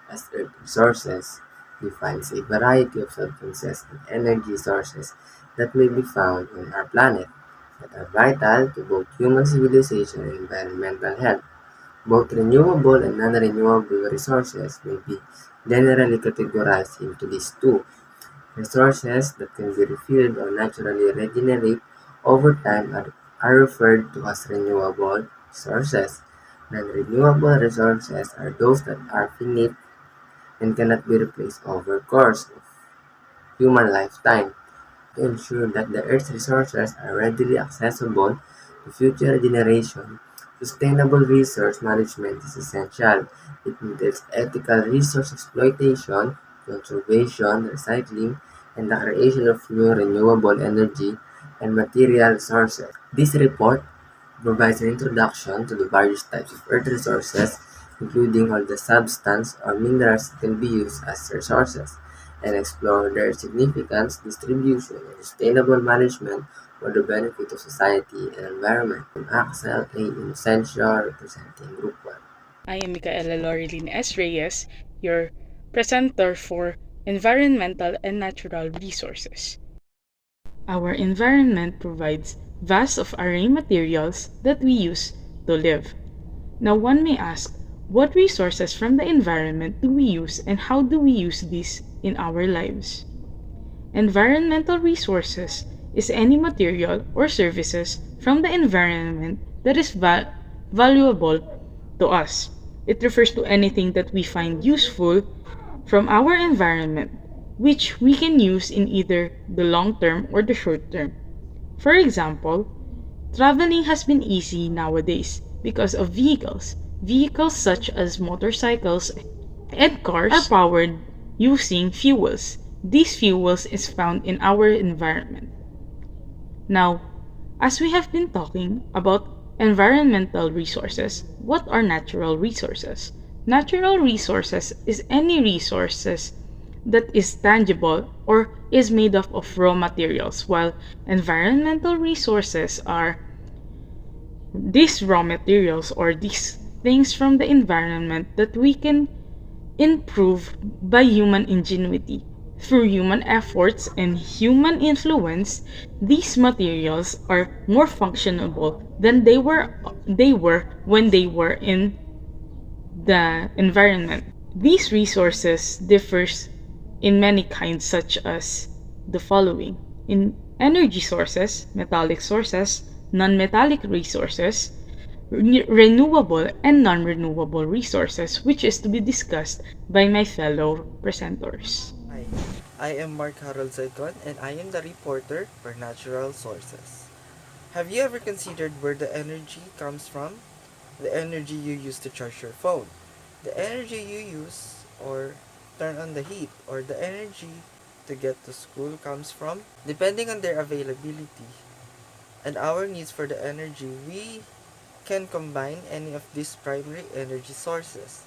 as Earth resources defines a variety of substances and energy sources that may be found on our planet that are vital to both human civilization and environmental health. Both renewable and non-renewable resources may be generally categorized into these two. Resources that can be refilled or naturally regenerate over time are referred to as renewable resources. Non-renewable resources are those that are finite and cannot be replaced over course of human lifetime. To ensure that the Earth's resources are readily accessible to future generations, sustainable resource management is essential. It entails ethical resource exploitation, conservation, recycling, and the creation of new renewable energy and material sources. This report provides an introduction to the various types of Earth resources, including all the substance or minerals that can be used as resources, and explore their significance, distribution, and sustainable management for the benefit of society and environment. I'm Axel A. Innocencio, representing Group 1. I am Micaela Loreline S. Reyes, your presenter for Environmental and Natural Resources. Our environment provides vast of array materials that we use to live. Now one may ask, what resources from the environment do we use and how do we use these in our lives? Environmental resources is any material or services from the environment that is valuable to us. It refers to anything that we find useful from our environment, which we can use in either the long term or the short term. For example, traveling has been easy nowadays because of vehicles. Vehicles such as motorcycles and cars are powered using fuels. These fuels is found in our environment. Now, as we have been talking about environmental resources, what are natural resources? Natural resources is any resources that is tangible or is made up of raw materials, while environmental resources are these raw materials or these things from the environment that we can improve by human ingenuity. Through human efforts and human influence, these materials are more functionable than they were when they were in the environment. These resources differs in many kinds such as the following. In energy sources, metallic sources, non-metallic resources, renewable and non-renewable resources, which is to be discussed by my fellow presenters. Hi, I am Mark Harold Zaicon and I am the reporter for Natural Sources. Have you ever considered where the energy comes from? The energy you use to charge your phone, the energy you use or turn on the heat, or the energy to get to school comes from? Depending on their availability and our needs for the energy, we can combine any of these primary energy sources.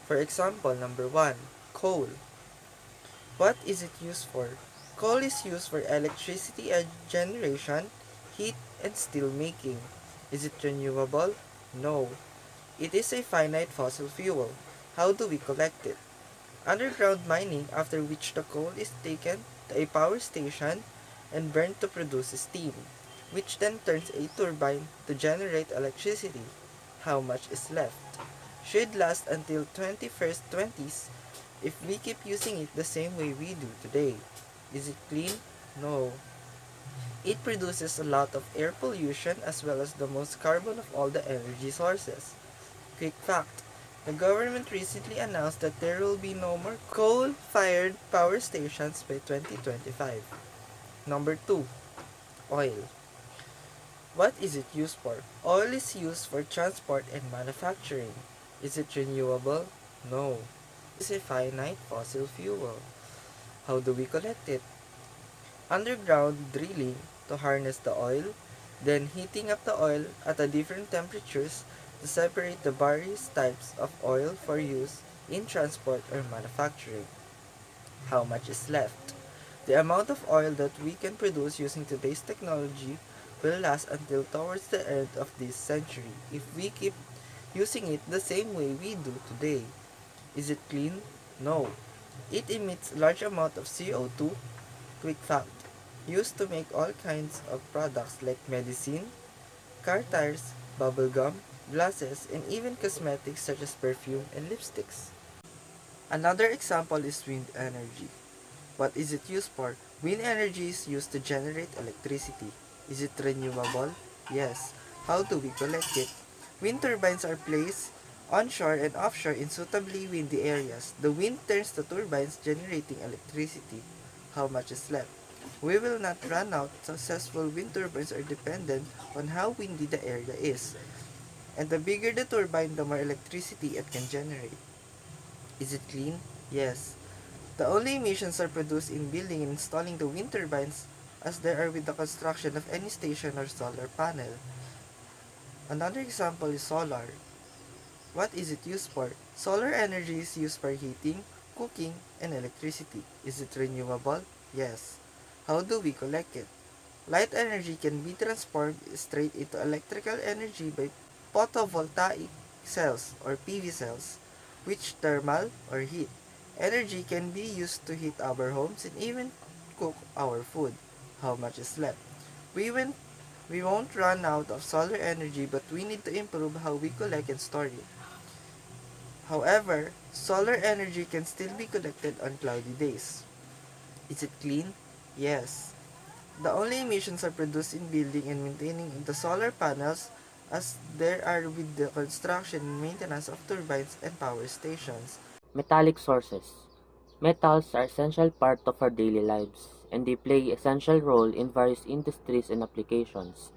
For example, number 1, coal. What is it used for? Coal is used for electricity generation, heat, and steel making. Is it renewable? No. It is a finite fossil fuel. How do we collect it? Underground mining, after which the coal is taken to a power station and burned to produce steam, which then turns a turbine to generate electricity. How much is left? Should last until 21st 20s if we keep using it the same way we do today. Is it clean? No. It produces a lot of air pollution as well as the most carbon of all the energy sources. Quick fact. The government recently announced that there will be no more coal-fired power stations by 2025. Number 2. Oil. What is it used for? Oil is used for transport and manufacturing. Is it renewable? No. It is a finite fossil fuel. How do we collect it? Underground drilling to harness the oil, then heating up the oil at a different temperatures to separate the various types of oil for use in transport or manufacturing. How much is left? The amount of oil that we can produce using today's technology will last until towards the end of this century if we keep using it the same way we do today. Is it clean? No. It emits large amount of CO2. Quick fact. Used to make all kinds of products like medicine, car tires, bubble gum, glasses, and even cosmetics such as perfume and lipsticks. Another example is wind energy. What is it used for? Wind energy is used to generate electricity. Is it renewable? Yes. How do we collect it? Wind turbines are placed onshore and offshore in suitably windy areas. The wind turns the turbines generating electricity. How much is left? We will not run out. Successful wind turbines are dependent on how windy the area is. And the bigger the turbine, the more electricity it can generate. Is it clean? Yes. The only emissions are produced in building and installing the wind turbines as there are with the construction of any station or solar panel. Another example is solar. What is it used for? Solar energy is used for heating, cooking, and electricity. Is it renewable? Yes. How do we collect it? Light energy can be transformed straight into electrical energy by photovoltaic cells or PV cells, which thermal or heat. Energy can be used to heat our homes and even cook our food. How much is left? We won't, we won't run out of solar energy, but we need to improve how we collect and store it. However, solar energy can still be collected on cloudy days. Is it clean? Yes. The only emissions are produced in building and maintaining the solar panels as there are with the construction and maintenance of turbines and power stations. Metallic sources. Metals are essential part of our daily lives, and they play essential role in various industries and applications.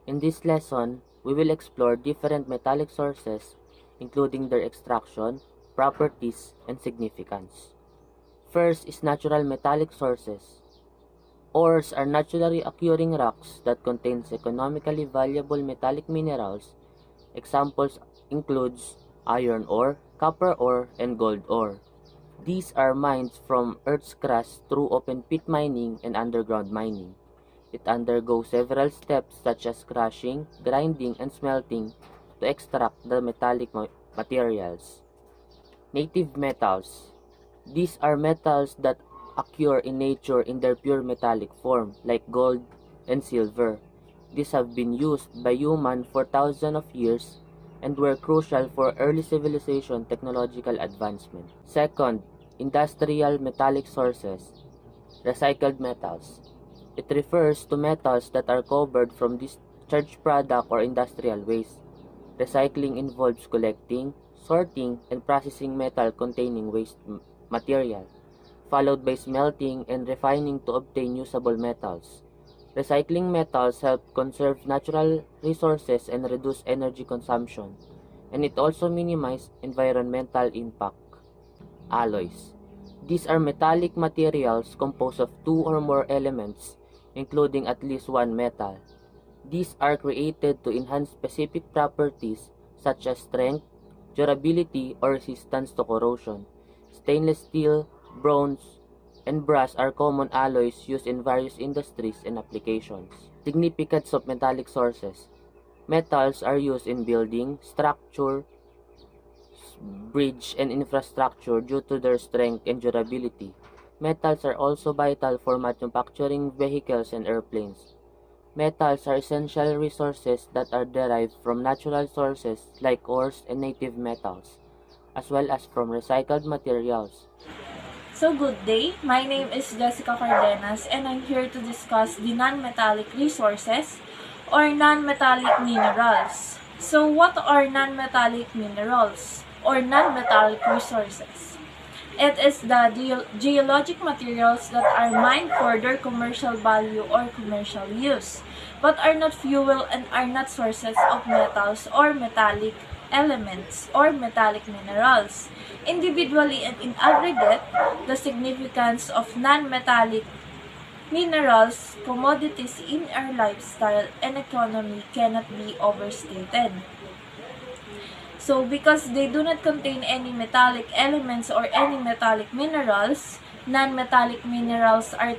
In this lesson, we will explore different metallic sources, including their extraction, properties, and significance. First is natural metallic sources. Ores are naturally occurring rocks that contains economically valuable metallic minerals. Examples includes iron ore, copper ore, and gold ore. These are mined from Earth's crust through open pit mining and underground mining. It undergoes several steps such as crushing, grinding, and smelting to extract the metallic materials. Native metals. These are metals that occur in nature in their pure metallic form, like gold and silver. These have been used by humans for thousands of years and were crucial for early civilization technological advancement. Second, industrial metallic sources. Recycled metals. It refers to metals that are covered from discharged product or industrial waste. Recycling involves collecting, sorting, and processing metal containing waste material, followed by smelting and refining to obtain usable metals. Recycling metals help conserve natural resources and reduce energy consumption, and it also minimizes environmental impact. Alloys. These are metallic materials composed of two or more elements, including at least one metal. These are created to enhance specific properties such as strength, durability, or resistance to corrosion. Stainless steel, bronze, and brass are common alloys used in various industries and applications. Significance of metallic sources. Metals are used in building, structure, bridge, and infrastructure due to their strength and durability. Metals are also vital for manufacturing vehicles and airplanes. Metals are essential resources that are derived from natural sources like ores and native metals, as well as from recycled materials. So good day, my name is Jessica Cardenas and I'm here to discuss the non-metallic resources or non-metallic minerals. So what are non-metallic minerals or non-metallic resources? It is the geologic materials that are mined for their commercial value or commercial use, but are not fuel and are not sources of metals or metallic elements or metallic minerals. Individually and in aggregate, the significance of non-metallic minerals, commodities in our lifestyle and economy cannot be overstated. So, because they do not contain any metallic elements or any metallic minerals, non-metallic minerals are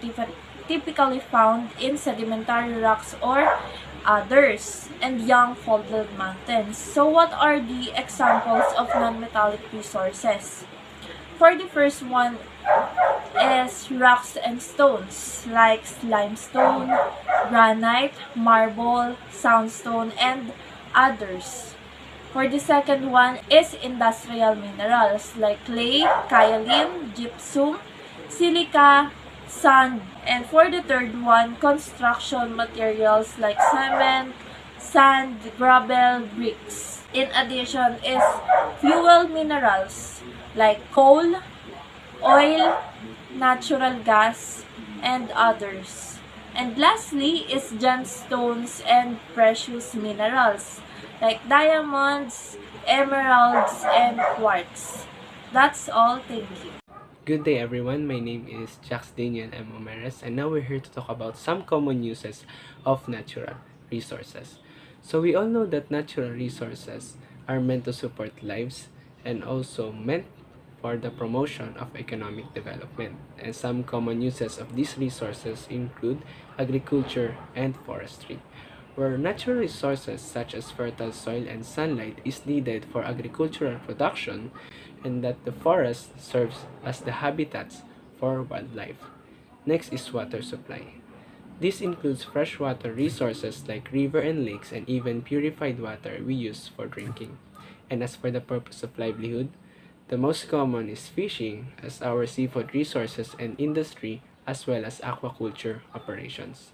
typically found in sedimentary rocks or others and young folded mountains. So, what are the examples of non-metallic resources? For the first one is rocks and stones like limestone, granite, marble, sandstone, and others. For the second one is industrial minerals like clay, kaolin, gypsum, silica, sand. And for the third one, construction materials like cement, sand, gravel, bricks. In addition is fuel minerals like coal, oil, natural gas, and others. And lastly is gemstones and precious minerals like diamonds, emeralds, and quartz. That's all. Thank you. Good day everyone, my name is Jax Daniel M. Omeres and now we're here to talk about some common uses of natural resources. So we all know that natural resources are meant to support lives and also meant for the promotion of economic development. And some common uses of these resources include agriculture and forestry, where natural resources such as fertile soil and sunlight is needed for agricultural production, and that the forest serves as the habitats for wildlife. Next is water supply. This includes freshwater resources like river and lakes and even purified water we use for drinking. And as for the purpose of livelihood, the most common is fishing as our seafood resources and industry as well as aquaculture operations.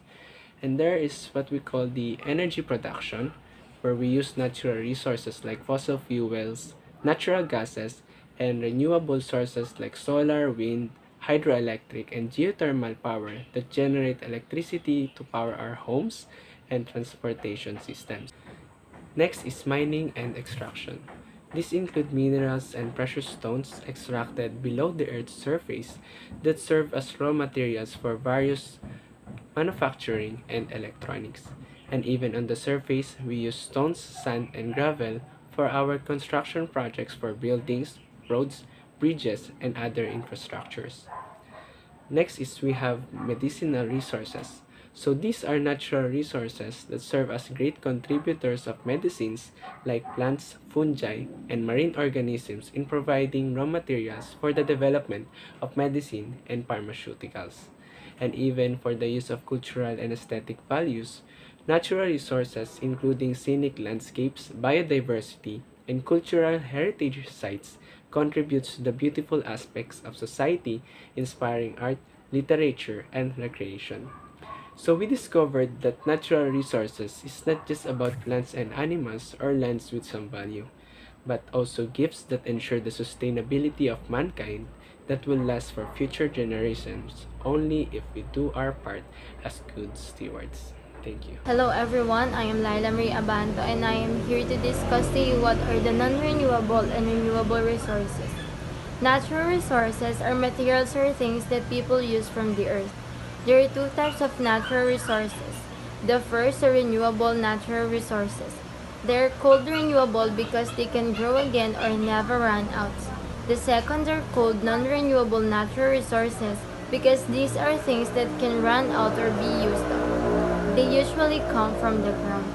And there is what we call the energy production, where we use natural resources like fossil fuels, natural gases, and renewable sources like solar, wind, hydroelectric, and geothermal power that generate electricity to power our homes and transportation systems. Next is mining and extraction. These include minerals and precious stones extracted below the Earth's surface that serve as raw materials for various manufacturing and electronics. And even on the surface, we use stones, sand, and gravel for our construction projects for buildings, roads, bridges, and other infrastructures. Next is we have medicinal resources. So these are natural resources that serve as great contributors of medicines like plants, fungi, and marine organisms in providing raw materials for the development of medicine and pharmaceuticals. And even for the use of cultural and aesthetic values, natural resources including scenic landscapes, biodiversity, and cultural heritage sites contributes to the beautiful aspects of society, inspiring art, literature, and recreation. So we discovered that natural resources is not just about plants and animals or lands with some value, but also gifts that ensure the sustainability of mankind that will last for future generations only if we do our part as good stewards. Thank you. Hello everyone, I am Laila Marie Abanto and I am here to discuss to you what are the non-renewable and renewable resources. Natural resources are materials or things that people use from the earth. There are two types of natural resources. The first are renewable natural resources. They are called renewable because they can grow again or never run out. The second are called non-renewable natural resources because these are things that can run out or be used up. They usually come from the ground.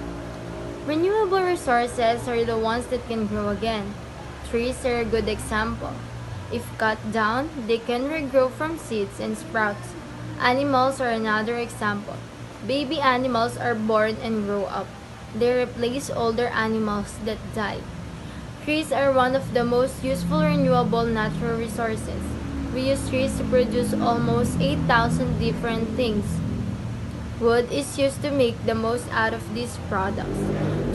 Renewable resources are the ones that can grow again. Trees are a good example. If cut down, they can regrow from seeds and sprouts. Animals are another example. Baby animals are born and grow up. They replace older animals that died. Trees are one of the most useful renewable natural resources. We use trees to produce almost 8,000 different things. Wood is used to make the most out of these products.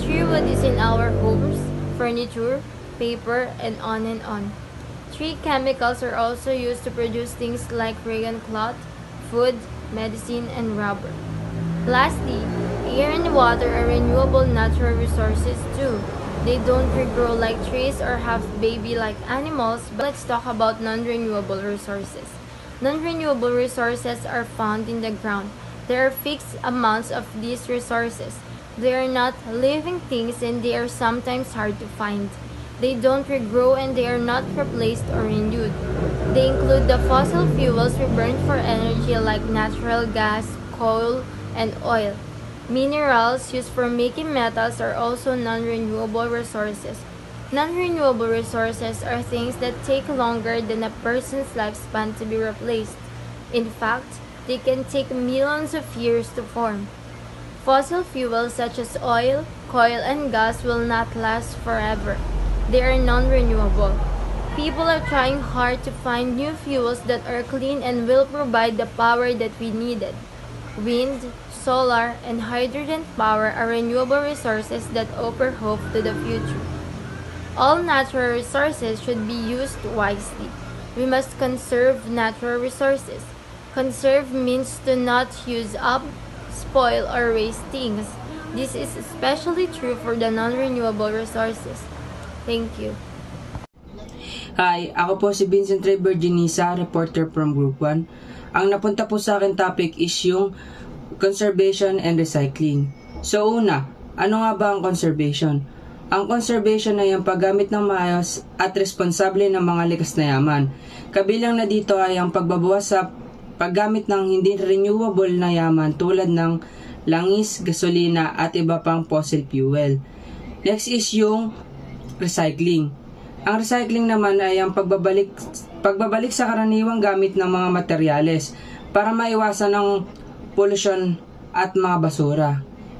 Tree wood is in our homes, furniture, paper, and on and on. Tree chemicals are also used to produce things like rayon cloth, food, medicine, and rubber. Lastly, air and water are renewable natural resources too. They don't regrow like trees or have baby like animals, but let's talk about non-renewable resources. Non-renewable resources are found in the ground. There are fixed amounts of these resources. They are not living things and they are sometimes hard to find. They don't regrow and they are not replaced or renewed. They include the fossil fuels we burn for energy like natural gas, coal, and oil. Minerals used for making metals are also non-renewable resources. Non-renewable resources are things that take longer than a person's lifespan to be replaced. In fact, they can take millions of years to form. Fossil fuels such as oil, coal, and gas will not last forever. They are non-renewable. People are trying hard to find new fuels that are clean and will provide the power that we needed. Wind, solar, and hydrogen power are renewable resources that offer hope to the future. All natural resources should be used wisely. We must conserve natural resources. Conserve means to not use up, spoil, or waste things. This is especially true for the non-renewable resources. Thank you. Hi, ako po si Vincent Ray Virginisa, reporter from Group 1. Ang napunta po sa akin topic is yung conservation and recycling. So una, ano nga ba ang conservation? Ang conservation ay ang paggamit ng maayos at responsable ng mga likas na yaman. Kabilang na dito ay ang pagbabawas sa paggamit ng hindi renewable na yaman tulad ng langis, gasolina at iba pang fossil fuel. Next is yung recycling. Ang recycling naman ay ang pagbabalik sa karaniwang gamit ng mga materyales para maiwasan ng pollution at mga basura.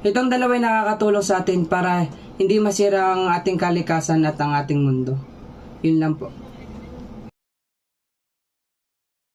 Itong dalawa ay nakakatulong sa atin para hindi masira ang ating kalikasan at ang ating mundo. Yun lang po.